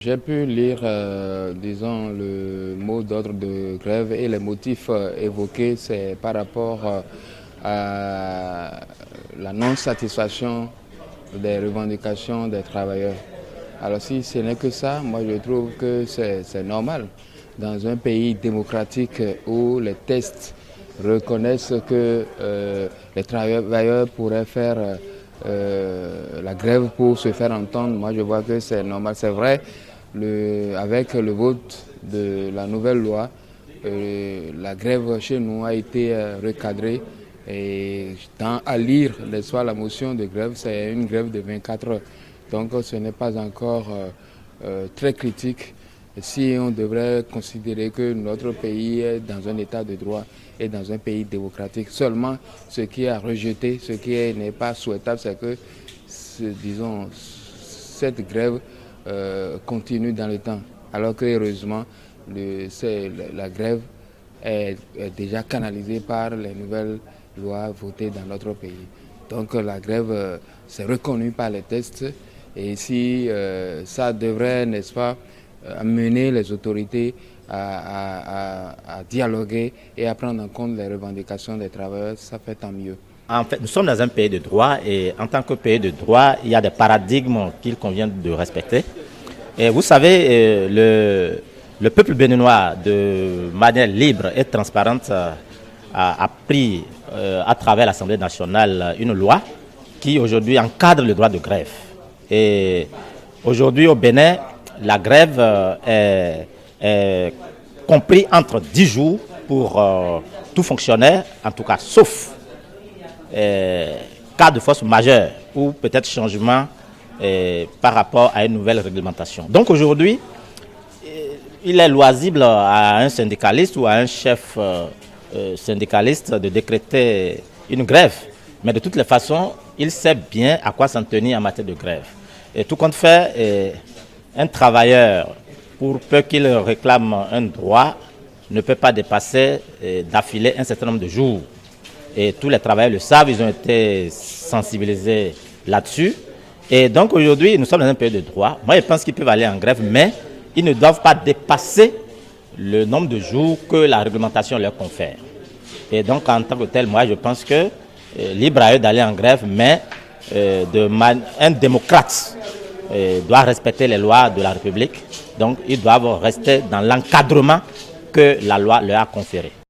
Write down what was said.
J'ai pu lire, disons, le mot d'ordre de grève et les motifs évoqués, c'est par rapport à la non-satisfaction des revendications des travailleurs. Alors si ce n'est que ça, moi je trouve que c'est normal. Dans un pays démocratique où les tests reconnaissent que les travailleurs pourraient faire la grève pour se faire entendre, moi je vois que c'est normal. C'est vrai, avec le vote de la nouvelle loi, la grève chez nous a été recadrée. Et à lire la motion de grève, c'est une grève de 24 heures. Donc ce n'est pas encore très critique si on devrait considérer que notre pays est dans un état de droit et dans un pays démocratique. Seulement, ce qui est à rejeter, ce qui n'est pas souhaitable, c'est que, disons, cette grève continue dans le temps. Alors que, heureusement, la grève est déjà canalisée par les nouvelles lois votées dans notre pays. Donc la grève, c'est reconnu par les tests et si ça devrait, n'est-ce pas, amener les autorités à dialoguer et à prendre en compte les revendications des travailleurs, ça fait tant mieux. En fait, nous sommes dans un pays de droit et en tant que pays de droit, il y a des paradigmes qu'il convient de respecter. Et vous savez, le peuple béninois, de manière libre et transparente, a pris à travers l'Assemblée nationale une loi qui aujourd'hui encadre le droit de grève. Et aujourd'hui au Bénin, la grève est comprise entre 10 jours pour tout fonctionnaire, en tout cas sauf cas de force majeure ou peut-être changement par rapport à une nouvelle réglementation. Donc aujourd'hui, il est loisible à un syndicaliste ou à un chef syndicaliste de décréter une grève. Mais de toutes les façons, il sait bien à quoi s'en tenir en matière de grève. Et tout compte fait, un travailleur, pour peu qu'il réclame un droit, ne peut pas dépasser d'affilée un certain nombre de jours. Et tous les travailleurs le savent, ils ont été sensibilisés là-dessus. Et donc aujourd'hui, nous sommes dans un pays de droit. Moi, je pense qu'ils peuvent aller en grève, mais ils ne doivent pas dépasser le nombre de jours que la réglementation leur confère. Et donc, en tant que tel, moi, je pense que libre à eux d'aller en grève, mais un démocrate doit respecter les lois de la République. Donc, ils doivent rester dans l'encadrement que la loi leur a conféré.